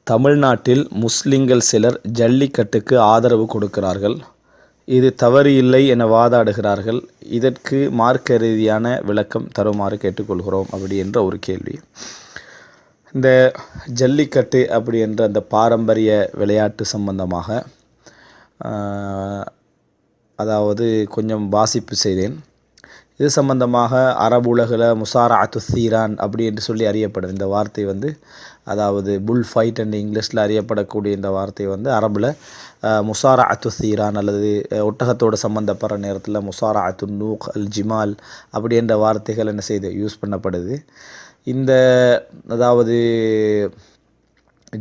தமிழ்நாட்டில் முஸ்லிம்கள் சிலர் ஜல்லிக்கட்டுக்கு ஆதரவு கொடுக்கிறார்கள். இது தவறு இல்லை என வாதாடுகிறார்கள். இதற்கு மார்க்க ரீதியான விளக்கம் தருமாறு கேட்டுக்கொள்கிறோம் அப்படி என்ற ஒரு கேள்வி. இந்த ஜல்லிக்கட்டு அப்படி என்ற அந்த பாரம்பரிய விளையாட்டு சம்பந்தமாக அதாவது கொஞ்சம் வாசிப்பு செய்தேன். இது சம்பந்தமாக அரபு உலகில் முசாரஅத்து தீரான் அப்படி என்று சொல்லி அறியப்படுது. இந்த வார்த்தை அதாவது புல் ஃபைட் என்ற இங்கிலீஷில் அறியப்படக்கூடிய இந்த வார்த்தை அரபில் முசாரஅத்து தீரான் அல்லது ஒட்டகத்தோடு சம்பந்தப்படுற நேரத்தில் முசாரஅத்து நூக் அல் ஜிமால் அப்படி என்ற வார்த்தைகள் என்ன செய்து யூஸ் பண்ணப்படுது. இந்த அதாவது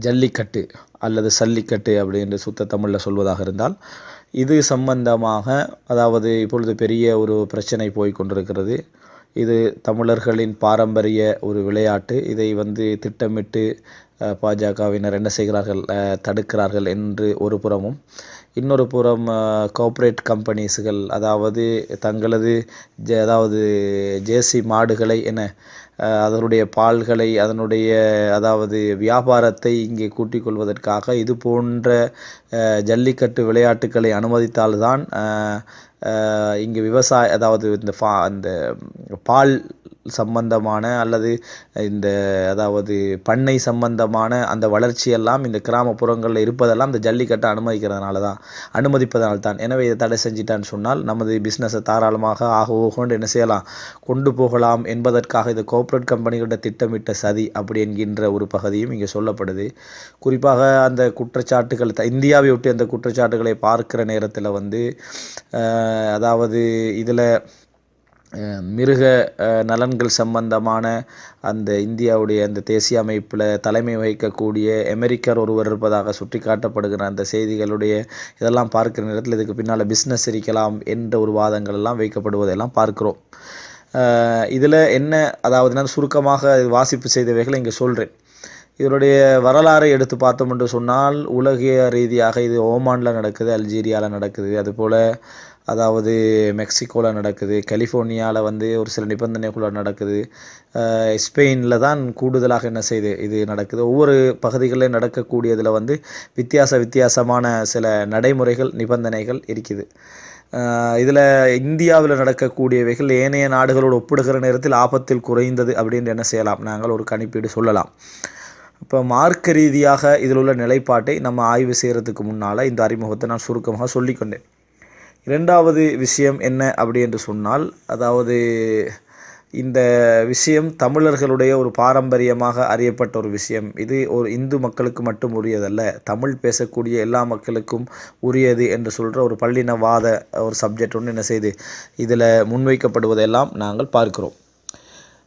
ஜல்லிக்கட்டு அல்லது சல்லிக்கட்டு அப்படி என்று சுத்த தமிழில் சொல்வதாக இருந்தால் இது சம்பந்தமாக அதாவது இப்பொழுது பெரிய ஒரு பிரச்சனை போய் கொண்டிருக்கிறது. இது தமிழர்களின் பாரம்பரிய ஒரு விளையாட்டு. இதை திட்டமிட்டு பாஜகவினர் என்ன செய்கிறார்கள், தடுக்கிறார்கள் என்று ஒரு புறமும், இன்னொரு புறம் கோஆப்ரேட் கம்பெனிஸ்கள் அதாவது தங்களது ஜேசி மாடுகளை அதனுடைய பால்களை அதனுடைய அதாவது வியாபாரத்தை இங்கே கூட்டிக் கொள்வதற்காக இது போன்ற ஜல்லிக்கட்டு விளையாட்டுக்களை அனுமதித்தால்தான் இங்கே அதாவது இந்த பால் சம்பந்தமான அல்லது இந்த அதாவது பண்ணை சம்பந்தமான அந்த வளர்ச்சியெல்லாம் இந்த கிராமப்புறங்களில் இருப்பதெல்லாம் இந்த ஜல்லிக்கட்டை அனுமதிப்பதனால்தான். எனவே இதை தடை செஞ்சிட்டான்னு சொன்னால் நமது பிஸ்னஸை தாராளமாக ஓகோண்டு என்ன செய்யலாம், கொண்டு போகலாம் என்பதற்காக இது கோஆப்ரேட் கம்பெனிகளோட திட்டமிட்ட சதி அப்படி என்கின்ற ஒரு பகுதியும் இங்கே சொல்லப்படுது. குறிப்பாக அந்த குற்றச்சாட்டுகள் இந்தியாவை ஒட்டி அந்த குற்றச்சாட்டுகளை பார்க்கிற நேரத்தில் அதாவது இதில் மிருக நலன்கள் சம்பந்தமான அந்த இந்தியாவுடைய அந்த தேசிய அமைப்பில் தலைமை வகிக்கக்கூடிய அமெரிக்கர் ஒருவர் இருப்பதாக சுட்டி காட்டப்படுகிற அந்த செய்திகளுடைய இதெல்லாம் பார்க்கிற நேரத்தில் இதுக்கு பின்னால் பிஸ்னஸ் இருக்கலாம் என்ற ஒரு வாதங்கள் எல்லாம் வைக்கப்படுவதெல்லாம் பார்க்கிறோம். இதில் என்ன அதாவது நான் சுருக்கமாக வாசிப்பு செய்தவைகளை இங்கே சொல்கிறேன். இதனுடைய வரலாறை எடுத்து பார்த்தோம் என்று சொன்னால் உலகிய ரீதியாக இது ஓமானில் நடக்குது, அல்ஜீரியாவில் நடக்குது, அதுபோல் அதாவது மெக்சிகோவில் நடக்குது, கலிஃபோர்னியாவில் ஒரு சில நிபந்தனைக்குள்ள நடக்குது, ஸ்பெயினில் தான் கூடுதலாக என்ன செய்யுது இது நடக்குது. ஒவ்வொரு பகுதிகளில் நடக்கக்கூடியதில் வித்தியாசமான சில நடைமுறைகள் நிபந்தனைகள் இருக்குது. இதில் இந்தியாவில் நடக்கக்கூடியவைகள் ஏனைய நாடுகளோடு ஒப்பிடுகிற நேரத்தில் ஆபத்தில் குறைந்தது அப்படின்னு என்ன செய்யலாம், நாங்கள் ஒரு கணிப்பீடு சொல்லலாம். இப்போ மார்க்க ரீதியாக இதில் உள்ள நிலைப்பாட்டை நம்ம ஆய்வு செய்கிறதுக்கு முன்னால் இந்த அறிமுகத்தை நான் சுருக்கமாக சொல்லிக்கொண்டேன். இரண்டாவது விஷயம் என்ன அப்படி என்று சொன்னால், அதாவது இந்த விஷயம் தமிழர்களுடைய ஒரு பாரம்பரியமாக அறியப்பட்ட ஒரு விஷயம். இது ஒரு இந்து மக்களுக்கு மட்டும் உரியதல்ல, தமிழ் பேசக்கூடிய எல்லா மக்களுக்கும் உரியது என்று சொல்கிற ஒரு பல்லினவாத ஒரு சப்ஜெக்ட் ஒன்று என்ன செய்து இதில் முன்வைக்கப்படுவதெல்லாம் நாங்கள் பார்க்கிறோம்.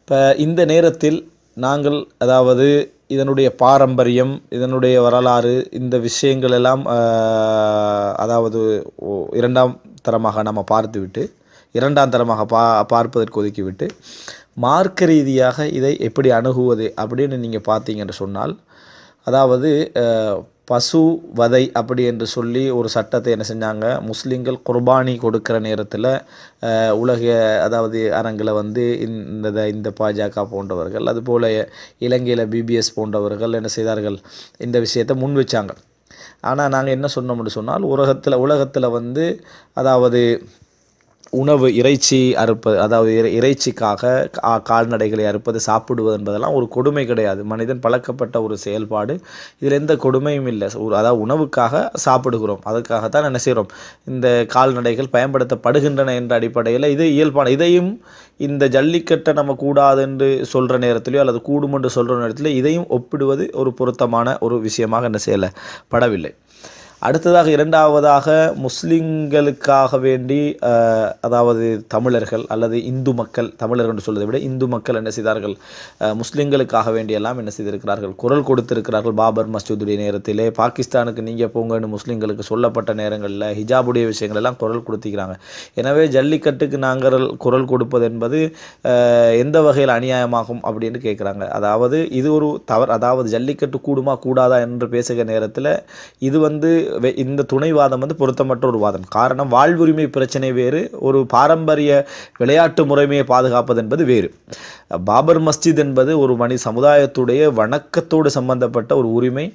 இப்போ இந்த நேரத்தில் நாங்கள் அதாவது இதனுடைய பாரம்பரியம், இதனுடைய வரலாறு, இந்த விஷயங்கள் எல்லாம் அதாவது இரண்டாம் தரமாக நம்ம பார்த்துவிட்டு இரண்டாம் தரமாக பார்ப்பதற்கு ஒதுக்கிவிட்டு மார்க்க ரீதியாக இதை எப்படி அணுகுவது அப்படின்னு நீங்கள் பார்த்தீங்கன்னு சொன்னால், அதாவது பசு வதை அப்படி என்று சொல்லி ஒரு சட்டத்தை என்ன செஞ்சாங்க, முஸ்லீம்கள் குர்பானி கொடுக்கிற நேரத்தில் உலக அதாவது அரங்கில் இந்த பாஜக போன்றவர்கள் அதுபோல் இலங்கையில் பிபிஎஸ் போன்றவர்கள் என்ன செய்தார்கள், இந்த விஷயத்தை முன் வச்சாங்க. ஆனால் நாங்கள் என்ன சொன்னோம்னு சொன்னால், உலகத்தில் அதாவது உணவு இறைச்சி அறுப்பது, அதாவது இறைச்சிக்காக கால்நடைகளை அறுப்பது சாப்பிடுவது என்பதெல்லாம் ஒரு கொடுமை கிடையாது. மனிதன் பழக்கப்பட்ட ஒரு செயல்பாடு. இதில் எந்த கொடுமையும் இல்லை. அதாவது உணவுக்காக சாப்பிடுகிறோம், அதுக்காகத்தான் என்ன செய்கிறோம், இந்த கால்நடைகள் பயன்படுத்தப்படுகின்றன என்ற அடிப்படையில் இது இயல்பான. இதையும் இந்த ஜல்லிக்கட்டை நம்ம கூடாது என்று சொல்கிற நேரத்திலையோ அல்லது கூடும் என்று சொல்கிற நேரத்தில் இதையும் ஒப்பிடுவது ஒரு பொருத்தமான ஒரு விஷயமாக என்ன செய்யலை படவில்லை. அடுத்ததாக இரண்டாவதாக முஸ்லிம்களுக்காக வேண்டி அதாவது தமிழர்கள் அல்லது இந்து மக்கள், தமிழர்கள் என்று சொல்வதை விட இந்து மக்கள் என்ன செய்தார்கள், முஸ்லிம்களுக்காக வேண்டியெல்லாம் என்ன செய்திருக்கிறார்கள், குரல் கொடுத்திருக்கிறார்கள். பாபர் மஸ்ஜிதுடைய நேரத்திலே பாகிஸ்தானுக்கு நீங்கள் போங்கன்னு முஸ்லிம்களுக்கு சொல்லப்பட்ட நேரங்களில் ஹிஜாபுடைய விஷயங்கள் எல்லாம் குரல் கொடுத்திருக்கிறாங்க. எனவே ஜல்லிக்கட்டுக்கு நாங்கள் குரல் கொடுப்பது என்பது எந்த வகையில் அநியாயமாகும் அப்படின்னு கேட்குறாங்க. அதாவது இது ஒரு தவறு. அதாவது ஜல்லிக்கட்டு கூடுமா கூடாதா என்று பேசுகிற நேரத்தில் இது இந்த துணைவாதம் வந்து பொருத்தமற்ற ஒரு வாதம். காரணம், வாழ்வுரிமை பிரச்சனை வேறு, ஒரு பாரம்பரிய விளையாட்டு முறைமையை பாதுகாப்பது என்பது வேறு. பாபர் மஸ்ஜித் என்பது ஒரு சமுதாயத்துடைய வணக்கத்தோடு சம்பந்தப்பட்ட ஒரு உரிமை.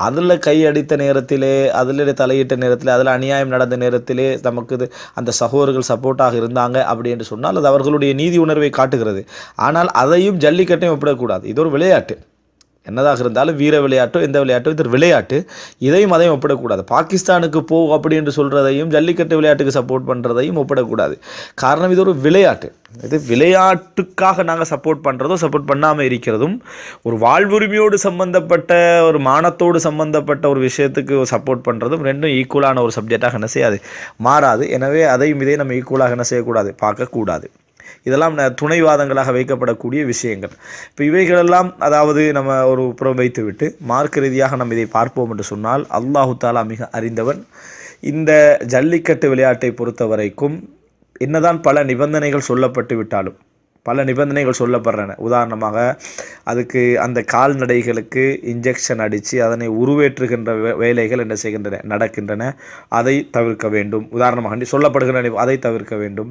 அதில் கையடித்த நேரத்திலே, அதில் தலையிட்ட நேரத்தில், அதில் அநியாயம் நடந்த நேரத்திலே நமக்கு அந்த சகோதரர்கள் சப்போர்ட்டாக இருந்தாங்க அப்படி என்று சொன்னால் அது அவர்களுடைய நீதி உணர்வை காட்டுகிறது. ஆனால் அதையும் ஜல்லிக்கட்டையும் ஒப்பிடக்கூடாது. இது ஒரு விளையாட்டு. என்னதாக இருந்தாலும் வீர விளையாட்டோ எந்த விளையாட்டோ இது விளையாட்டு. இதையும் அதையும் ஒப்பிடக்கூடாது. பாகிஸ்தானுக்கு போ அப்படி என்று சொல்கிறதையும் ஜல்லிக்கட்டு விளையாட்டுக்கு சப்போர்ட் பண்ணுறதையும் ஒப்பிடக்கூடாது. காரணம், இது ஒரு விளையாட்டு. இது விளையாட்டுக்காக நாங்கள் சப்போர்ட் பண்ணுறதும் சப்போர்ட் பண்ணாமல் இருக்கிறதும் ஒரு வாழ்வுரிமையோடு சம்பந்தப்பட்ட ஒரு மானத்தோடு சம்பந்தப்பட்ட ஒரு விஷயத்துக்கு சப்போர்ட் பண்ணுறதும் ரெண்டும் ஈக்குவலான ஒரு சப்ஜெக்டாக என்ன செய்யாது, மாறாது. எனவே அதையும் இதையும் நம்ம ஈக்குவலாக என்ன செய்யக்கூடாது, பார்க்கக்கூடாது. இதெல்லாம் துணைவாதங்களாக வைக்கப்படக்கூடிய விஷயங்கள். இப்போ இவைகளெல்லாம் அதாவது நம்ம ஒரு புறம் வைத்து விட்டு மார்க்க ரீதியாக நம்ம இதை பார்ப்போம் என்று சொன்னால், அல்லாஹு தாலா மிக அறிந்தவன். இந்த ஜல்லிக்கட்டு விளையாட்டை பொறுத்த வரைக்கும் என்னதான் பல நிபந்தனைகள் சொல்லப்பட்டு விட்டாலும், பல நிபந்தனைகள் சொல்லப்படுறன. உதாரணமாக அதுக்கு அந்த கால்நடைகளுக்கு இன்ஜெக்ஷன் அடித்து அதனை உருவேற்றுகின்ற வேலைகள் என்ன செய்கின்றன, நடக்கின்றன. அதை தவிர்க்க வேண்டும். உதாரணமாக சொல்லப்படுகின்ற அதை தவிர்க்க வேண்டும்.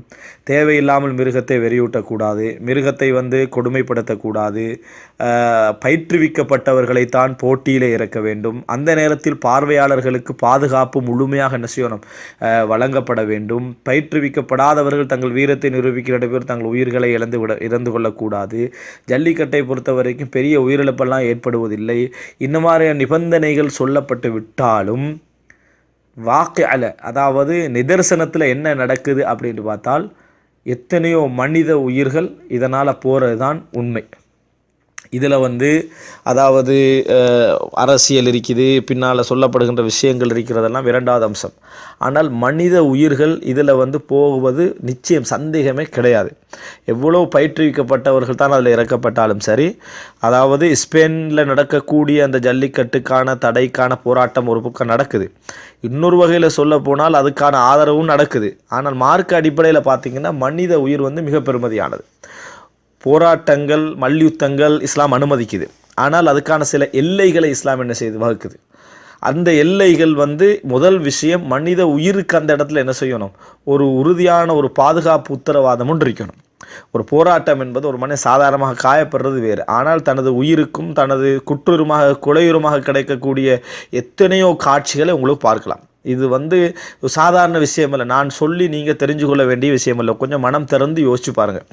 தேவையில்லாமல் மிருகத்தை வெறியூட்டக்கூடாது, மிருகத்தை கொடுமைப்படுத்தக்கூடாது, பயிற்றுவிக்கப்பட்டவர்களைத்தான் போட்டியிலே இறக்க வேண்டும். அந்த நேரத்தில் பார்வையாளர்களுக்கு பாதுகாப்பு முழுமையாக என்ன செய்யணும், வழங்கப்பட வேண்டும். பயிற்றுவிக்கப்படாதவர்கள் தங்கள் வீரத்தை நிரூபிக்கிற பேர் தங்கள் உயிர்களை இறந்து கொள்ளக்கூடாது. ஜல்லிக்கட்டை பொறுத்த வரைக்கும் பெரிய உயிரிழப்பெல்லாம் ஏற்படுவதில்லை. இந்த மாதிரியான நிபந்தனைகள் சொல்லப்பட்டு விட்டாலும் வாக்கிஅல, அதாவது நிதர்சனத்தில் என்ன நடக்குது அப்படின்னு பார்த்தால் எத்தனையோ மனித உயிர்கள் இதனால் போகிறது தான் உண்மை. இதில் அதாவது அரசியல் இருக்குது, பின்னால் சொல்லப்படுகின்ற விஷயங்கள் இருக்கிறதெல்லாம் இரண்டாவது அம்சம். ஆனால் மனித உயிர்கள் இதில் போவது நிச்சயம், சந்தேகமே கிடையாது. எவ்வளோ பயிற்றுவிக்கப்பட்டவர்கள் தான் அதில் இறக்கப்பட்டாலும் சரி. அதாவது ஸ்பெயினில் நடக்கக்கூடிய அந்த ஜல்லிக்கட்டுக்கான தடைக்கான போராட்டம் ஒரு பக்கம் நடக்குது. இன்னொரு வகையில் சொல்ல போனால் அதுக்கான ஆதரவும் நடக்குது. ஆனால் மார்க்க அடிப்படையில் பார்த்திங்கன்னா மனித உயிர் மிக பெருமதியானது. போராட்டங்கள், மல்யுத்தங்கள் இஸ்லாம் அனுமதிக்குது. ஆனால் அதுக்கான சில எல்லைகளை இஸ்லாம் என்ன செய்து வகுக்குது. அந்த எல்லைகள் முதல் விஷயம், மனித உயிருக்கு அந்த இடத்துல என்ன செய்யணும், ஒரு உறுதியான ஒரு பாதுகாப்பு உத்தரவாதம் ஒன்று இருக்கணும். ஒரு போராட்டம் என்பது ஒரு மனிதன் சாதாரணமாக காயப்படுறது வேறு. ஆனால் தனது உயிருக்கும் தனது குற்றுருமாக கொலையுரமாக கிடைக்கக்கூடிய எத்தனையோ காட்சிகளை உங்களுக்கு பார்க்கலாம். இது சாதாரண விஷயம் இல்லை. நான் சொல்லி நீங்கள் தெரிஞ்சு கொள்ள வேண்டிய விஷயம் இல்லை. கொஞ்சம் மனம் திறந்து யோசிச்சு பாருங்கள்.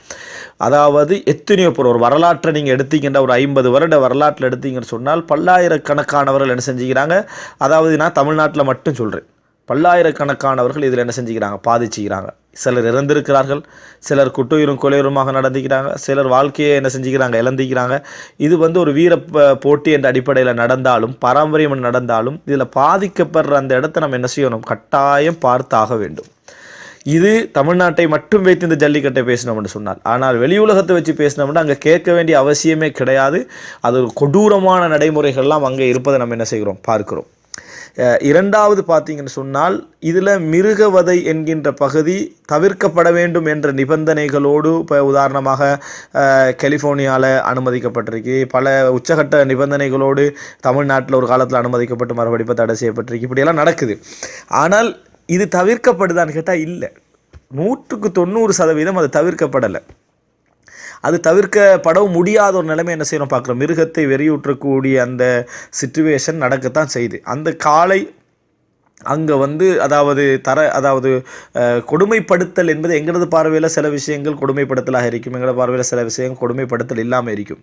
அதாவது எத்தனையோ பேர், ஒரு வரலாற்றை நீங்கள் எடுத்தீங்கன்னா, ஒரு 50 வருட வரலாற்றில் எடுத்தீங்கன்னு சொன்னால் பல்லாயிரக்கணக்கானவர்கள் என்ன செஞ்சுக்கிறாங்க. அதாவது நான் தமிழ்நாட்டில் மட்டும் சொல்கிறேன், பல்லாயிரக்கணக்கானவர்கள் இதில் என்ன செஞ்சுக்கிறாங்க, பாதிச்சுக்கிறாங்க. சிலர் இறந்திருக்கிறார்கள், சிலர் குட்டுயிரும் கொலையுருமாக நடந்துக்கிறாங்க, சிலர் வாழ்க்கையை என்ன செஞ்சுக்கிறாங்க, இழந்திக்கிறாங்க. இது ஒரு வீர போட்டி என்ற அடிப்படையில் நடந்தாலும், பாரம்பரியம் நடந்தாலும், இதில் பாதிக்கப்படுற அந்த இடத்த நம்ம என்ன செய்யணும், கட்டாயம் பார்த்தாக வேண்டும். இது தமிழ்நாட்டை மட்டும் வைத்து இந்த ஜல்லிக்கட்டை பேசினோம்னு சொன்னால். ஆனால் வெளி உலகத்தை வச்சு பேசினோம்னா அங்கே கேட்க வேண்டிய அவசியமே கிடையாது. அது ஒரு கொடூரமான நடைமுறைகள்லாம் அங்கே இருப்பதை நம்ம என்ன செய்கிறோம், பார்க்கிறோம். இரண்டாவது பார்த்தீங்கன்னு சொன்னால், இதில் மிருகவதை என்கின்ற பகுதி தவிர்க்கப்பட வேண்டும் என்ற நிபந்தனைகளோடு, இப்போ உதாரணமாக கலிஃபோர்னியாவில் அனுமதிக்கப்பட்டிருக்கு, பல உச்சகட்ட நிபந்தனைகளோடு தமிழ்நாட்டில் ஒரு காலத்தில் அனுமதிக்கப்பட்டு மறுபடி இப்போ தடை செய்யப்பட்டிருக்கு. இப்படியெல்லாம் நடக்குது. ஆனால் இது தவிர்க்கப்படுதான்னு கேட்டால் இல்லை. 100% அது தவிர்க்கப்படலை. அது தவிர்க்கப்படவும் முடியாத ஒரு நிலைமை என்ன செய்யணும் பார்க்குறோம். மிருகத்தை வெறியூற்றக்கூடிய அந்த சிச்சுவேஷன் நடக்கத்தான் செய்யுது. அந்த காலை அங்கே அதாவது கொடுமைப்படுத்தல் என்பது எங்களது பார்வையில் சில விஷயங்கள் கொடுமைப்படுத்தலாக இருக்கும், எங்களோட பார்வையில் சில விஷயங்கள் கொடுமைப்படுத்தல் இல்லாமல் இருக்கும்.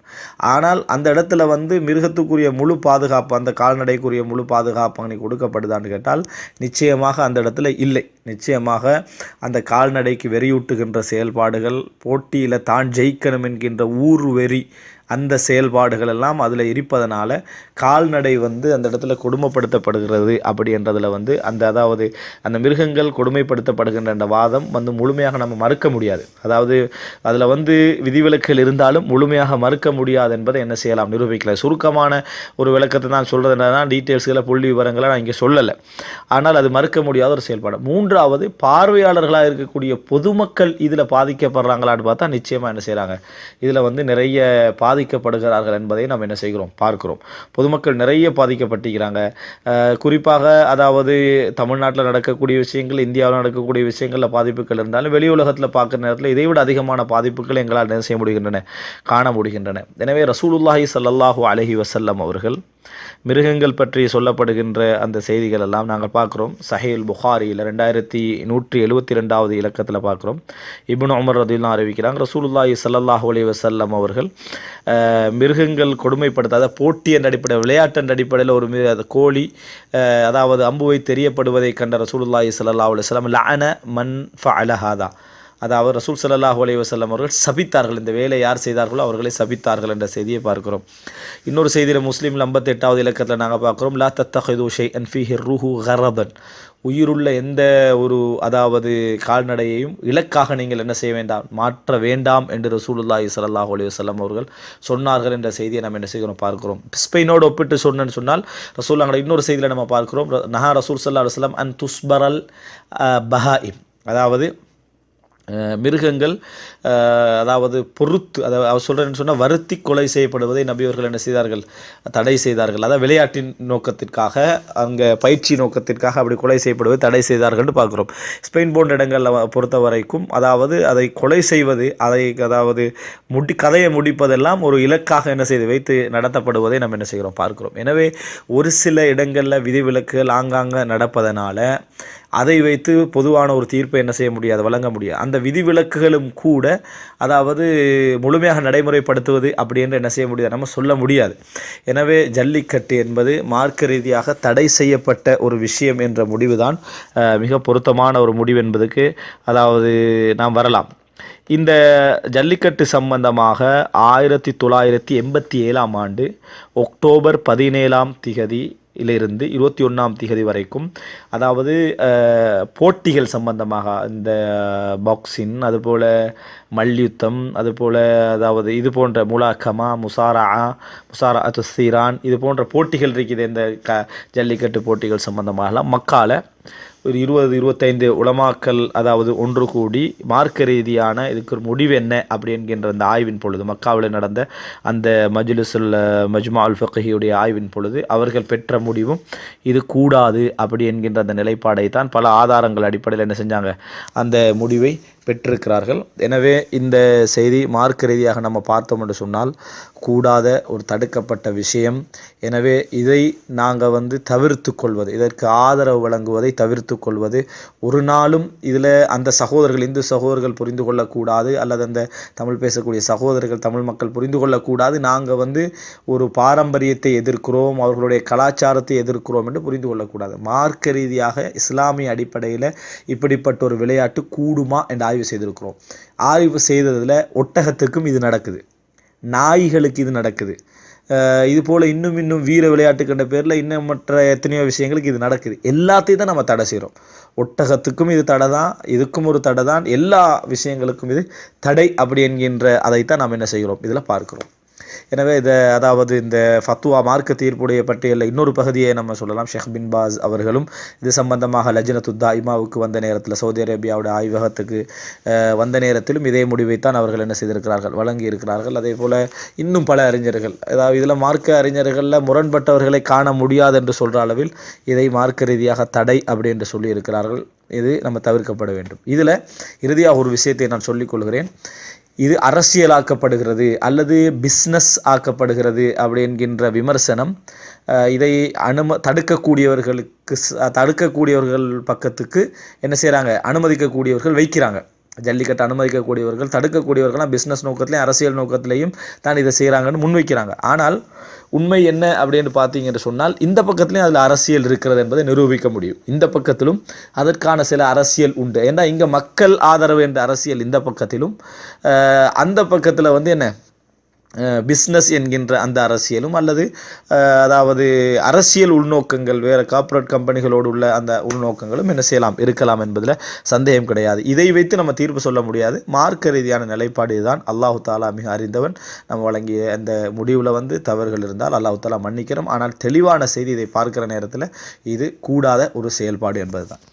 ஆனால் அந்த இடத்துல மிருகத்துக்குரிய முழு பாதுகாப்பு, அந்த கால்நடைக்குரிய முழு பாதுகாப்பு அங்கே கொடுக்கப்படுதான்னு கேட்டால் நிச்சயமாக அந்த இடத்துல இல்லை. நிச்சயமாக அந்த கால்நடைக்கு வெறியூட்டுகின்ற செயல்பாடுகள், போட்டியில் தான் ஜெயிக்கணும் என்கின்ற ஊர் வெறி, அந்த செயல்பாடுகள் எல்லாம் அதில் இருப்பதனால கால்நடை அந்த இடத்துல கொடுமைப்படுத்தப்படுகிறது. அப்படி என்றதில் அதாவது அந்த மிருகங்கள் கொடுமைப்படுத்தப்படுகின்ற அந்த வாதம் முழுமையாக நம்ம மறுக்க முடியாது. அதாவது அதில் விதிவிலக்குகள் இருந்தாலும் முழுமையாக மறுக்க முடியாது என்பதை என்ன செய்யலாம், நிரூபிக்கலாம். சுருக்கமான ஒரு விளக்கத்தை நான் சொல்கிறது என்னன்னா, டீட்டெயில்ஸ்களை புள்ளி விவரங்களை நான் இங்கே சொல்லலை. ஆனால் அது மறுக்க முடியாத ஒரு செயல்பாடு. மூன்றாவது, பார்வையாளர்களாக இருக்கக்கூடிய பொதுமக்கள் இதில் பாதிக்கப்படுறாங்களான்னு பார்த்தா நிச்சயமாக என்ன செய்கிறாங்க, இதில் நிறைய பாதிக்கப்படுகிறார்கள் என்பதை நாம் என்ன செய்கிறோம் பார்க்கிறோம். பொதுமக்கள் நிறைய பாதிக்கப்பட்டிருக்கிறாங்க. குறிப்பாக அதாவது தமிழ்நாட்டில் நடக்கக்கூடிய விஷயங்கள், இந்தியாவில் நடக்கக்கூடிய விஷயங்களில் பாதிப்புகள் இருந்தாலும் வெளி உலகத்தில் பார்க்குற நேரத்தில் இதைவிட அதிகமான பாதிப்புகள் எங்களால் என்ன செய்ய முடிகின்றன, காண முடிகின்றன. எனவே ரசூலுல்லாஹி ஸல்லல்லாஹு அலைஹி வஸல்லம் அவர்கள் மிருகங்கள் பற்றி சொல்லப்படுகின்ற அந்த செய்திகள் எல்லாம் நாங்கள் பார்க்குறோம். சஹீல் புகாரியில் 2172 இலக்கத்தில் பார்க்குறோம். இப்னு உமர் ரதியல்லாஹு அறிவிக்கிறாங்க, ரசூலுல்லாஹி ஸல்லல்லாஹு அலைஹி வஸல்லம் அவர்கள் மிருகங்கள் கொடுமைப்படுத்தாத போட்டி என்ற அடிப்படையில், விளையாட்டு என்ற அடிப்படையில் ஒரு கோழி அதாவது அம்புவை தெரியப்படுவதை கண்ட ரசூலுல்லாஹி ஸல்லல்லாஹு அலைஹி வஸல்லம் லஅன மன் ஃபஅல ஹாதா, அதாவது ரசூல் ஸல்லல்லாஹு அலைஹி வஸல்லம் அவர்கள் சபித்தார்கள், இந்த வேலை யார் செய்தார்களோ அவர்களை சபித்தார்கள் என்ற செய்தியை பார்க்கிறோம். இன்னொரு செய்தியில் முஸ்லீமில் 58வது இலக்கத்தில் நாங்கள் பார்க்குறோம், லா தத்தஹிது ஷைஅன் ஃபீஹி ருஹு கரதன், உயிருள்ள எந்த ஒரு அதாவது கால்நடையையும் இலக்காக நீங்கள் என்ன செய்ய வேண்டாம், மாற்ற வேண்டாம் என்று ரசூலுல்லாஹி ஸல்லல்லாஹு அலைஹி வஸல்லம் அவர்கள் சொன்னார்கள் என்ற செய்தியை நம்ம என்ன செய்கிறோம் பார்க்கிறோம். ஸ்பெயினோடு ஒப்பிட்டு சொன்னேன்னு சொன்னால் ரசூலுல்லாஹ் இன்னொரு செய்தியில் நம்ம பார்க்கிறோம், நஹா ரசூல் ஸல்லல்லாஹு அலைஹி வஸல்லம் அன் துஸ்பரல் பஹாயிம், அதாவது மிருகங்கள் அதாவது பொறுத்து, அதாவது அவர் சொல்கிறேன்னு சொன்னால் வருத்தி கொலை செய்யப்படுவதை நபி அவர்கள் என்ன செய்தார்கள், தடை செய்தார்கள். அதாவது விளையாட்டின் நோக்கத்திற்காக, அங்கே பயிற்சி நோக்கத்திற்காக அப்படி கொலை செய்யப்படுவதை தடை செய்தார்கள்னு பார்க்குறோம். ஸ்பெயின் போன்ற இடங்களில் பொறுத்த வரைக்கும் அதாவது அதை கொலை செய்வது, அதை அதாவது கதையை முடிப்பதெல்லாம் ஒரு இலக்காக என்ன செய்து வைத்து நடத்தப்படுவதை நம்ம என்ன செய்கிறோம் பார்க்கிறோம். எனவே ஒரு சில இடங்களில் விதிவிலக்குகள் ஆங்காங்க நடப்பதனால அதை வைத்து பொதுவான ஒரு தீர்ப்பை என்ன செய்ய முடியாது, வழங்க முடியாது. அந்த விதிவிலக்குகளும் கூட அதாவது முழுமையாக நடைமுறைப்படுத்துவது அப்படி என்று என்ன செய்ய முடியாது, நம்ம சொல்ல முடியாது. எனவே ஜல்லிக்கட்டு என்பது மார்க்க ரீதியாக தடை செய்யப்பட்ட ஒரு விஷயம் என்ற முடிவுதான் மிக பொருத்தமான ஒரு முடிவு என்பதுக்கு அதாவது நாம் வரலாம். இந்த ஜல்லிக்கட்டு சம்பந்தமாக 1987 ஆண்டு அக்டோபர் 17 இலிருந்து 21 வரைக்கும் அதாவது போட்டிகள் சம்பந்தமாக இந்த பாக்ஸிங், அதுபோல் மல்யுத்தம், அதுபோல் அதாவது இது போன்ற முலாக்கமா, முசாரா சீரான், இது போன்ற போட்டிகள் இருக்குது. இந்த ஜல்லிக்கட்டு போட்டிகள் சம்பந்தமாகலாம் மக்கால ஒரு 20-25 உலமாக்கள் அதாவது ஒன்று கூடி மார்க்க ரீதியான இதுக்கு ஒரு முடிவு என்ன அப்படி என்கின்ற அந்த ஆய்வின் பொழுது, மக்காவில் நடந்த அந்த மஜ்மா அல் ஃபக்ஹியுடைய ஆய்வின் பொழுது அவர்கள் பெற்ற முடிவும் இது கூடாது அப்படி என்கின்ற அந்த நிலைப்பாடை தான் பல ஆதாரங்கள் அடிப்படையில் என்ன செஞ்சாங்க, அந்த முடிவை பெற்றிருக்கிறார்கள். எனவே இந்த செய்தி மார்க்க ரீதியாக நம்ம பார்த்தோம் என்று சொன்னால் கூடாத ஒரு தடுக்கப்பட்ட விஷயம். எனவே இதை நாங்கள் தவிர்த்து கொள்வது, இதற்கு ஆதரவு வழங்குவதை தவிர்த்து கொள்வது, ஒரு நாளும் இதில் அந்த சகோதரர்கள், இந்து சகோதரர்கள் புரிந்து கொள்ளக்கூடாது, அல்லது அந்த தமிழ் பேசக்கூடிய சகோதரர்கள், தமிழ் மக்கள் புரிந்து கொள்ளக்கூடாது, நாங்கள் ஒரு பாரம்பரியத்தை எதிர்க்கிறோம், அவர்களுடைய கலாச்சாரத்தை எதிர்க்கிறோம் என்று புரிந்து கொள்ளக்கூடாது. மார்க்க ரீதியாக இஸ்லாமிய அடிப்படையில் இப்படிப்பட்ட ஒரு விளையாட்டு கூடுமா என்று ஆய்வு செய்திருக்கிறோம். ஆய்வு செய்ததில் ஒட்டகத்துக்கும் இது நடக்குது, நாய்களுக்கு இது நடக்குது, இது போல் இன்னும் வீர விளையாட்டுக்கின்ற பேரில் இன்னும் மற்ற எத்தனையோ விஷயங்களுக்கு இது நடக்குது. எல்லாத்தையும் தான் நம்ம தடை செய்கிறோம். ஒட்டகத்துக்கும் இது தடை தான், இதுக்கும் ஒரு தடை தான், எல்லா விஷயங்களுக்கும் இது தடை அப்படி என்கின்ற அதைத்தான் நாம் என்ன செய்கிறோம் இதில் பார்க்கிறோம். எனவே அதாவது இந்த ஃபத்வா மார்க்க தீர்ப்புடைய பட்டியலில் இன்னொரு பகுதியை நம்ம சொல்லலாம். ஷேக் பின் பாஸ் அவர்களும் இது சம்பந்தமாக லஜ்னத்து தாயிமாவுக்கு வந்த நேரத்தில், சவுதி அரேபியாவுடைய ஆய்வகத்துக்கு வந்த நேரத்திலும் இதே முடிவைத்தான் அவர்கள் என்ன செய்திருக்கிறார்கள், வழங்கி இருக்கிறார்கள். அதே போல் இன்னும் பல அறிஞர்கள், அதாவது இதில் மார்க்க அறிஞர்களில் முரண்பட்டவர்களை காண முடியாது என்று சொல்கிற அளவில் இதை மார்க்க ரீதியாக தடை அப்படி என்று சொல்லியிருக்கிறார்கள். இது நம்ம தவிர்க்கப்பட வேண்டும். இதில் இறுதியாக ஒரு விஷயத்தை நான் சொல்லிக்கொள்கிறேன். இது அரசியலாக்கப்படுகிறது அல்லது பிஸ்னஸ் ஆக்கப்படுகிறது அப்படி என்கின்ற விமர்சனம் இதை தடுக்கக்கூடியவர்கள் பக்கத்துக்கு என்ன செய்கிறாங்க, அனுமதிக்கக்கூடியவர்கள் வைக்கிறாங்க. ஜல்லிக்கட்டு அனுமதிக்கக்கூடியவர்கள், தடுக்கக்கூடியவர்கள்லாம் பிஸ்னஸ் நோக்கத்திலையும் அரசியல் நோக்கத்திலையும் தான் இதை செய்கிறாங்கன்னு முன்வைக்கிறாங்க. ஆனால் உண்மை என்ன அப்படின்னு பார்த்தீங்கன்னு சொன்னால் இந்த பக்கத்துலையும் அதில் அரசியல் இருக்கிறது என்பதை நிரூபிக்க முடியும். இந்த பக்கத்திலும் அதற்கான சில அரசியல் உண்டு. ஏன்னா இங்கே மக்கள் ஆதரவு என்ற அரசியல் இந்த பக்கத்திலும், அந்த பக்கத்தில் என்ன பிஸ்னஸ் என்கின்ற அந்த அரசியலும் அல்லது அதாவது அரசியல் உள்நோக்கங்கள், வேறு கார்ப்பரேட் கம்பெனிகளோடு உள்ள அந்த உள்நோக்கங்களும் என்ன செய்யலாம், இருக்கலாம் என்பதில் சந்தேகம் கிடையாது. இதை வைத்து நம்ம தீர்ப்பு சொல்ல முடியாது. மார்க்க ரீதியான நிலைப்பாடு இதுதான். அல்லாஹு தாலா மிக அறிந்தவன். நம்ம வழங்கிய அந்த முடிவில் தவறுகள் இருந்தால் அல்லாஹு தாலா மன்னிக்கிறோம். ஆனால் தெளிவான செய்தி, இதை பார்க்கிற நேரத்தில் இது கூடாத ஒரு செயல்பாடு என்பது தான்.